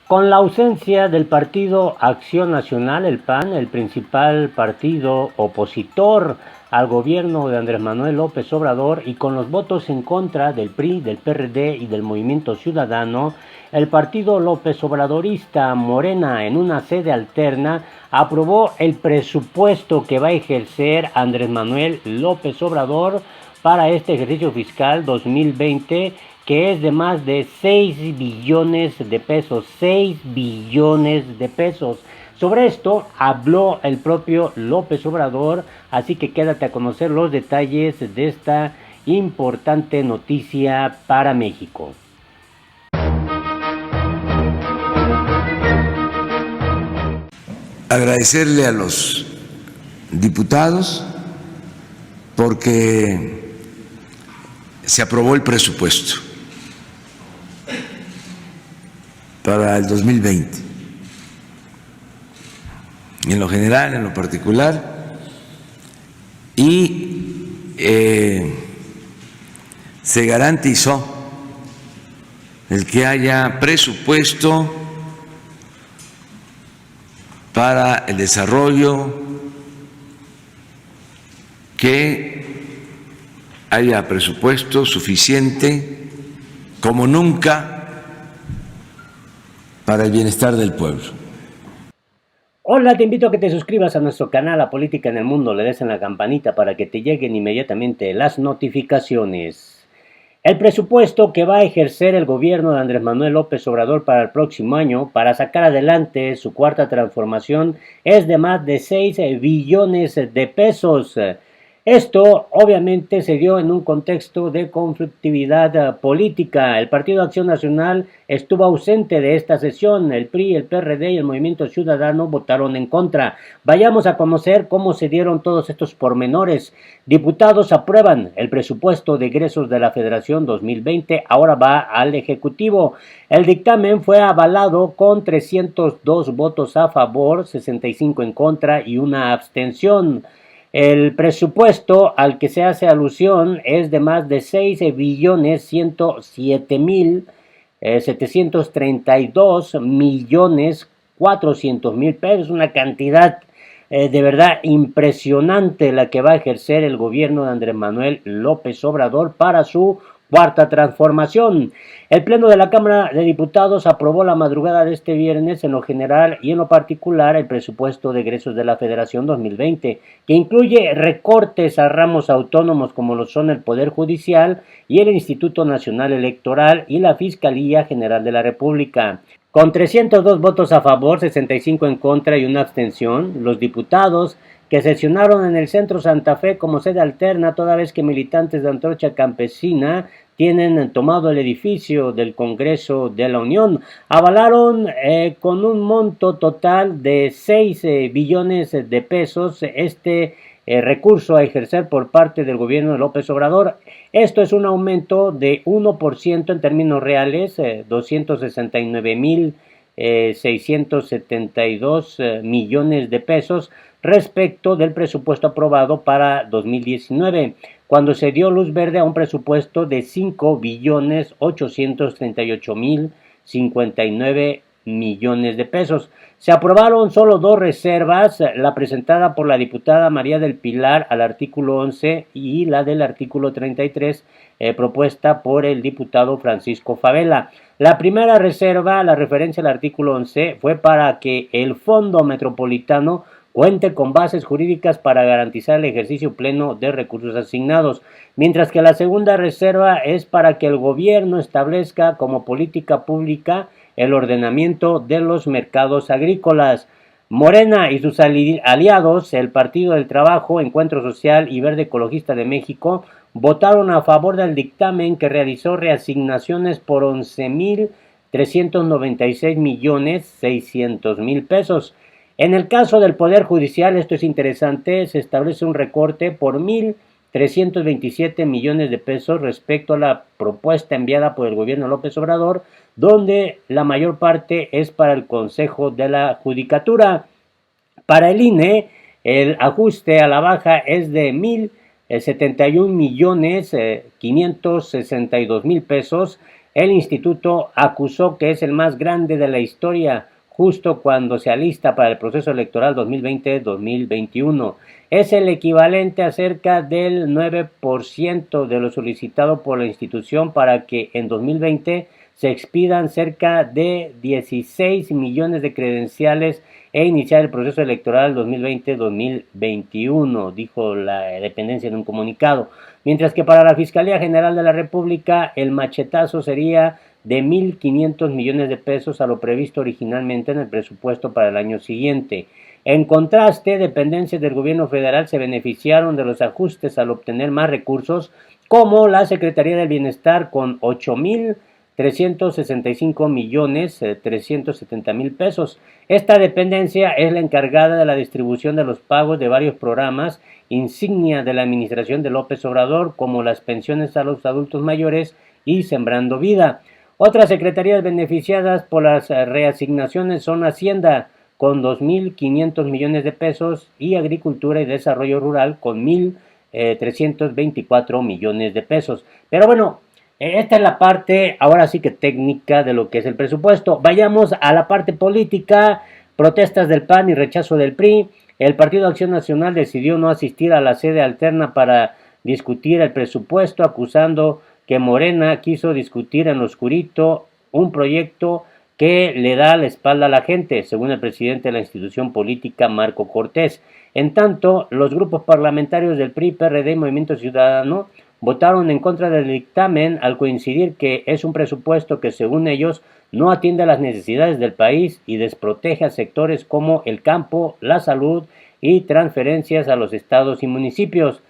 Con la ausencia del Partido Acción Nacional, el PAN, el principal partido opositor al gobierno de Andrés Manuel López Obrador, y con los votos en contra del PRI, del PRD y del Movimiento Ciudadano, el partido López Obradorista Morena, en una sede alterna, aprobó el presupuesto que va a ejercer Andrés Manuel López Obrador para este ejercicio fiscal 2020, que es de más de 6 billones de pesos, 6 billones de pesos. Sobre esto habló el propio López Obrador, así que quédate a conocer los detalles de esta importante noticia para México. Agradecerle a los diputados porque se aprobó el presupuesto para el 2020, en lo general, en lo particular, y se garantizó el que haya presupuesto para el desarrollo, que haya presupuesto suficiente como nunca para el bienestar del pueblo. Hola, te invito a que te suscribas a nuestro canal La Política en el Mundo, le des en la campanita para que te lleguen inmediatamente las notificaciones. El presupuesto que va a ejercer el gobierno de Andrés Manuel López Obrador para el próximo año, para sacar adelante su cuarta transformación, es de más de 6 billones de pesos. Esto obviamente se dio en un contexto de conflictividad política. El Partido Acción Nacional estuvo ausente de esta sesión. El PRI, el PRD y el Movimiento Ciudadano votaron en contra. Vayamos a conocer cómo se dieron todos estos pormenores. Diputados aprueban el presupuesto de egresos de la Federación 2020. Ahora va al Ejecutivo. El dictamen fue avalado con 302 votos a favor, 65 en contra y una abstención. El presupuesto al que se hace alusión es de más de 6 billones 107 mil 732 millones 400 mil pesos, una cantidad de verdad impresionante la que va a ejercer el gobierno de Andrés Manuel López Obrador para su cuarta transformación. El Pleno de la Cámara de Diputados aprobó la madrugada de este viernes en lo general y en lo particular el presupuesto de egresos de la Federación 2020, que incluye recortes a ramos autónomos como lo son el Poder Judicial y el Instituto Nacional Electoral y la Fiscalía General de la República. Con 302 votos a favor, 65 en contra y una abstención, los diputados que sesionaron en el Centro Santa Fe como sede alterna, toda vez que militantes de Antorcha Campesina tienen tomado el edificio del Congreso de la Unión, avalaron con un monto total de 6 billones de pesos este recurso a ejercer por parte del gobierno de López Obrador. Esto es un aumento de 1% en términos reales, 269,672 millones de pesos respecto del presupuesto aprobado para 2019, cuando se dio luz verde a un presupuesto de 5,838,059 millones de pesos. Se aprobaron solo dos reservas, la presentada por la diputada María del Pilar al artículo 11 y la del artículo 33, propuesta por el diputado Francisco Favela. La primera reserva, la referencia al artículo 11, fue para que el Fondo Metropolitano cuente con bases jurídicas para garantizar el ejercicio pleno de recursos asignados, mientras que la segunda reserva es para que el gobierno establezca como política pública el ordenamiento de los mercados agrícolas. Morena y sus aliados, el Partido del Trabajo, Encuentro Social y Verde Ecologista de México, votaron a favor del dictamen que realizó reasignaciones por 11,396,600,000 pesos. En el caso del Poder Judicial, esto es interesante, se establece un recorte por 1,327 millones de pesos respecto a la propuesta enviada por el gobierno López Obrador, donde la mayor parte es para el Consejo de la Judicatura. Para el INE, el ajuste a la baja es de 1,071,562,000 pesos, El instituto acusó que es el más grande de la historia, justo cuando se alista para el proceso electoral 2020-2021. Es el equivalente a cerca del 9% de lo solicitado por la institución para que en 2020 se expidan cerca de 16 millones de credenciales e iniciar el proceso electoral 2020-2021, dijo la dependencia en un comunicado. Mientras que para la Fiscalía General de la República el machetazo sería de 1.500 millones de pesos a lo previsto originalmente en el presupuesto para el año siguiente. En contraste, dependencias del gobierno federal se beneficiaron de los ajustes al obtener más recursos, como la Secretaría del Bienestar con 8.365.370.000 pesos. Esta dependencia es la encargada de la distribución de los pagos de varios programas insignia de la administración de López Obrador, como las pensiones a los adultos mayores y Sembrando Vida. Otras secretarías beneficiadas por las reasignaciones son Hacienda, con 2.500 millones de pesos, y Agricultura y Desarrollo Rural, con 1.324 millones de pesos. Pero bueno, esta es la parte, ahora sí que técnica, de lo que es el presupuesto. Vayamos a la parte política. Protestas del PAN y rechazo del PRI. El Partido Acción Nacional decidió no asistir a la sede alterna para discutir el presupuesto, acusando que Morena quiso discutir en lo oscurito un proyecto que le da la espalda a la gente, según el presidente de la institución política, Marco Cortés. En tanto, los grupos parlamentarios del PRI, PRD y Movimiento Ciudadano votaron en contra del dictamen al coincidir que es un presupuesto que, según ellos, no atiende a las necesidades del país y desprotege a sectores como el campo, la salud y transferencias a los estados y municipios.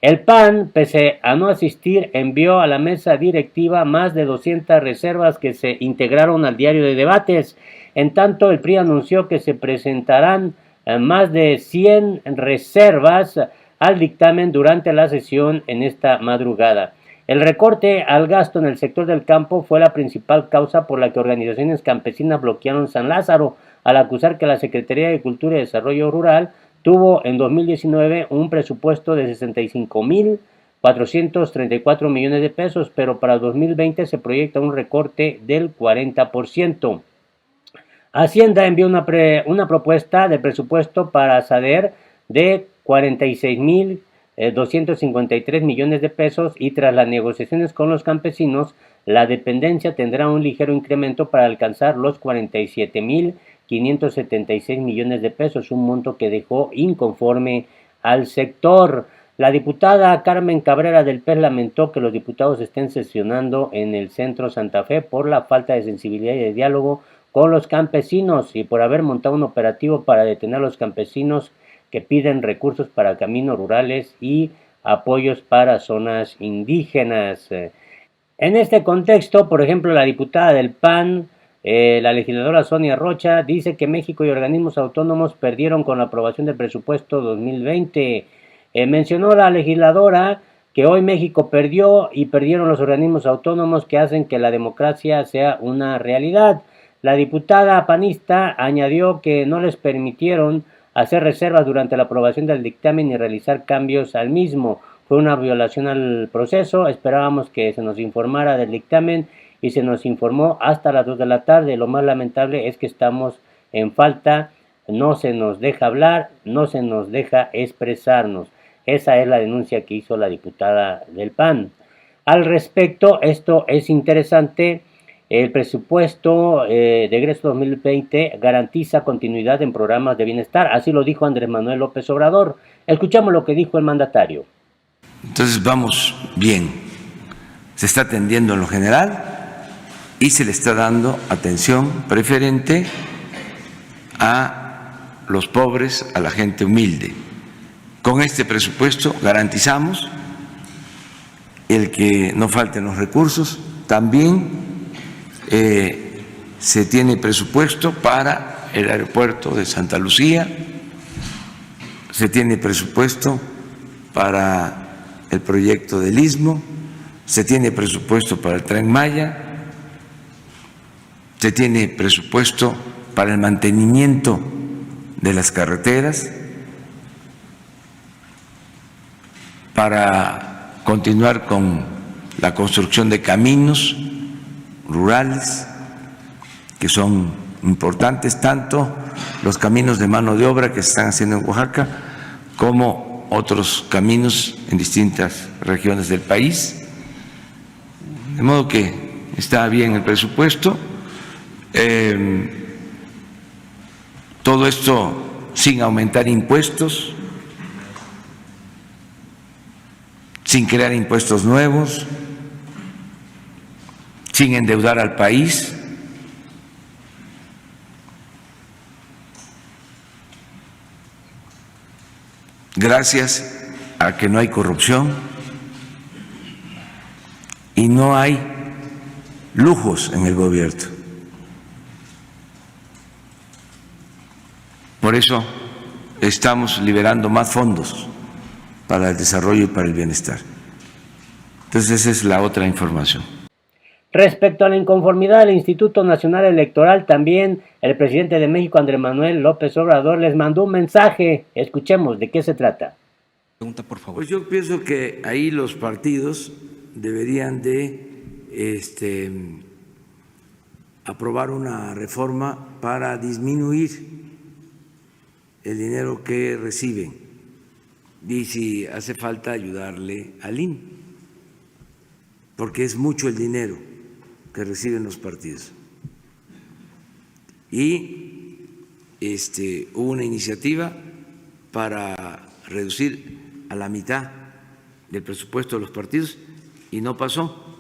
El PAN, pese a no asistir, envió a la mesa directiva más de 200 reservas que se integraron al diario de debates. En tanto, el PRI anunció que se presentarán más de 100 reservas al dictamen durante la sesión en esta madrugada. El recorte al gasto en el sector del campo fue la principal causa por la que organizaciones campesinas bloquearon San Lázaro, al acusar que la Secretaría de Agricultura y Desarrollo Rural tuvo en 2019 un presupuesto de 65.434 millones de pesos, pero para 2020 se proyecta un recorte del 40%. Hacienda envió una propuesta de presupuesto para SADER de 46.253 millones de pesos, y tras las negociaciones con los campesinos, la dependencia tendrá un ligero incremento para alcanzar los 47.576 millones de pesos, un monto que dejó inconforme al sector. La diputada Carmen Cabrera del PES lamentó que los diputados estén sesionando en el Centro Santa Fe por la falta de sensibilidad y de diálogo con los campesinos y por haber montado un operativo para detener a los campesinos que piden recursos para caminos rurales y apoyos para zonas indígenas. En este contexto, por ejemplo, la diputada del PAN, la legisladora Sonia Rocha, dice que México y organismos autónomos perdieron con la aprobación del presupuesto 2020. Mencionó la legisladora que hoy México perdió y perdieron los organismos autónomos que hacen que la democracia sea una realidad. La diputada panista añadió que no les permitieron hacer reservas durante la aprobación del dictamen y realizar cambios al mismo. Fue una violación al proceso. Esperábamos que se nos informara del dictamen y se nos informó hasta las 2 de la tarde. Lo más lamentable es que estamos en falta, no se nos deja hablar, no se nos deja expresarnos. Esa es la denuncia que hizo la diputada del PAN. Al respecto, esto es interesante. El presupuesto de egreso 2020 garantiza continuidad en programas de bienestar, así lo dijo Andrés Manuel López Obrador. Escuchamos lo que dijo el mandatario. Entonces vamos bien, se está atendiendo en lo general y se le está dando atención preferente a los pobres, a la gente humilde. Con este presupuesto garantizamos el que no falten los recursos. También se tiene presupuesto para el aeropuerto de Santa Lucía, se tiene presupuesto para el proyecto del Istmo, se tiene presupuesto para el Tren Maya, se tiene presupuesto para el mantenimiento de las carreteras, para continuar con la construcción de caminos, rurales, que son importantes, tanto los caminos de mano de obra que se están haciendo en Oaxaca, como otros caminos en distintas regiones del país. De modo que está bien el presupuesto. Todo esto sin aumentar impuestos, sin crear impuestos nuevos, sin endeudar al país. Gracias a que no hay corrupción y no hay lujos en el gobierno. Por eso estamos liberando más fondos para el desarrollo y para el bienestar. Entonces esa es la otra información. Respecto a la inconformidad del Instituto Nacional Electoral, también el presidente de México, Andrés Manuel López Obrador, les mandó un mensaje. Escuchemos de qué se trata. Pregunta, por favor. Pues yo pienso que ahí los partidos deberían de aprobar una reforma para disminuir el dinero que reciben y si hace falta ayudarle al INE, porque es mucho el dinero que reciben los partidos. Y hubo una iniciativa para reducir a la mitad del presupuesto de los partidos y no pasó.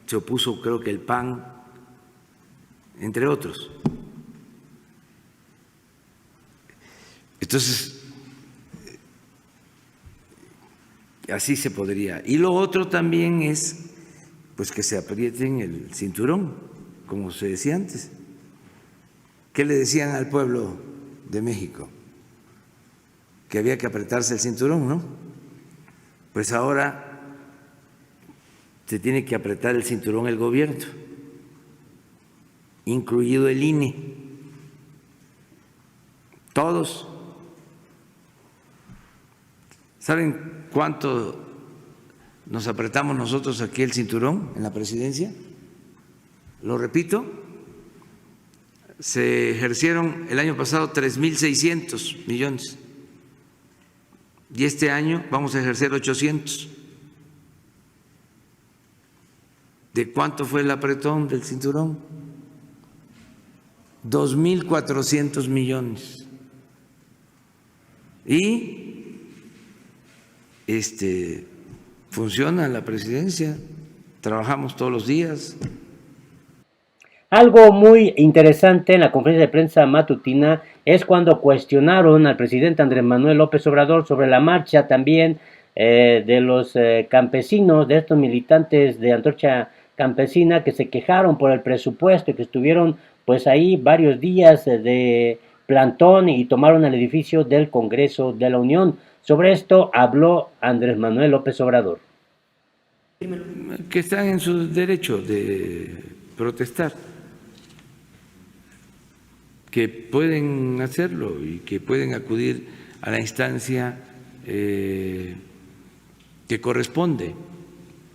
Se opuso, creo que el PAN, entre otros. Entonces, así se podría. Y lo otro también es pues que se aprieten el cinturón, como se decía antes. ¿Qué le decían al pueblo de México? Que había que apretarse el cinturón, ¿no? Pues ahora se tiene que apretar el cinturón el gobierno, incluido el INE. Todos. ¿Saben cuánto nos apretamos nosotros aquí el cinturón en la presidencia? Lo repito, se ejercieron el año pasado 3.600 millones y este año vamos a ejercer 800. ¿De cuánto fue el apretón del cinturón? 2.400 millones. Y funciona la presidencia, trabajamos todos los días. Algo muy interesante en la conferencia de prensa matutina es cuando cuestionaron al presidente Andrés Manuel López Obrador sobre la marcha también de los campesinos, de estos militantes de Antorcha Campesina que se quejaron por el presupuesto y que estuvieron pues ahí varios días de plantón y tomaron el edificio del Congreso de la Unión. Sobre esto habló Andrés Manuel López Obrador. Que están en su derecho de protestar, que pueden hacerlo y que pueden acudir a la instancia que corresponde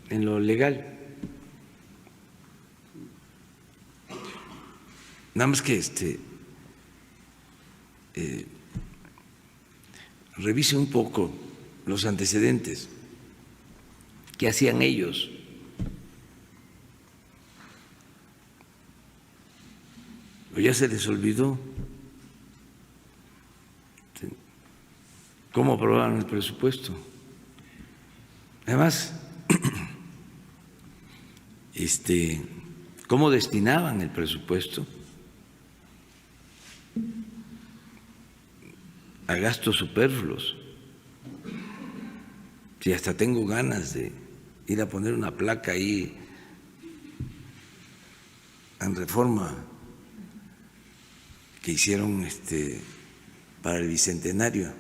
en lo legal. Nada más que revise un poco los antecedentes. ¿Qué hacían ellos? ¿O ya se les olvidó cómo aprobaron el presupuesto? Además, ¿cómo destinaban el presupuesto a gastos superfluos? Si hasta tengo ganas de ir a poner una placa ahí en Reforma que hicieron para el Bicentenario,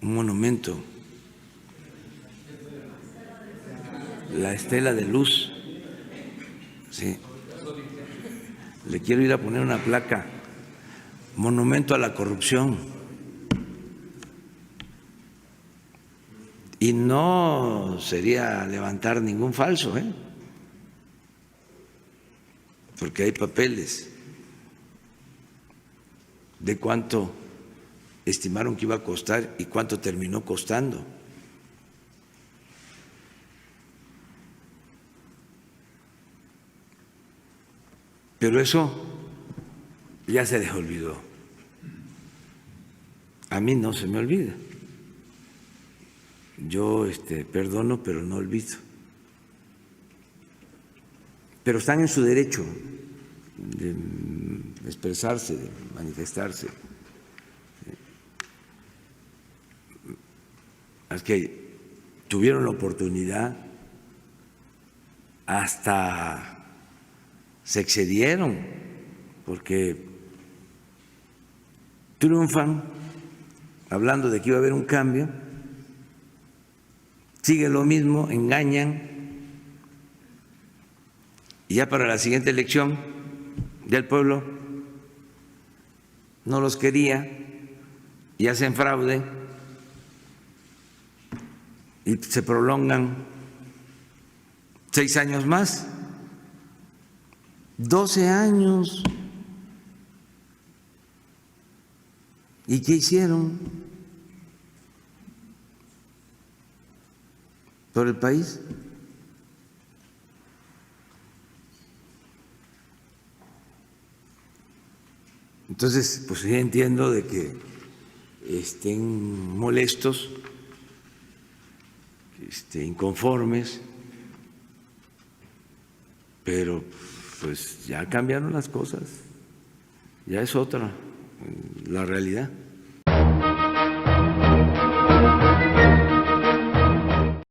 un monumento, la Estela de Luz, sí. Le quiero ir a poner una placa, monumento a la corrupción. Y no sería levantar ningún falso, porque hay papeles de cuánto estimaron que iba a costar y cuánto terminó costando. Pero eso ya se les olvidó. A mí no se me olvida. Yo perdono, pero no olvido. Pero están en su derecho de expresarse, de manifestarse. Es que tuvieron la oportunidad, hasta se excedieron, porque triunfan hablando de que iba a haber un cambio, sigue lo mismo, engañan, y ya para la siguiente elección ya el pueblo no los quería y hacen fraude y se prolongan 6 años más, 12 años. ¿Y qué hicieron por el país? Entonces, pues sí entiendo de que estén molestos, inconformes, pero pues ya cambiaron las cosas, ya es otra la realidad.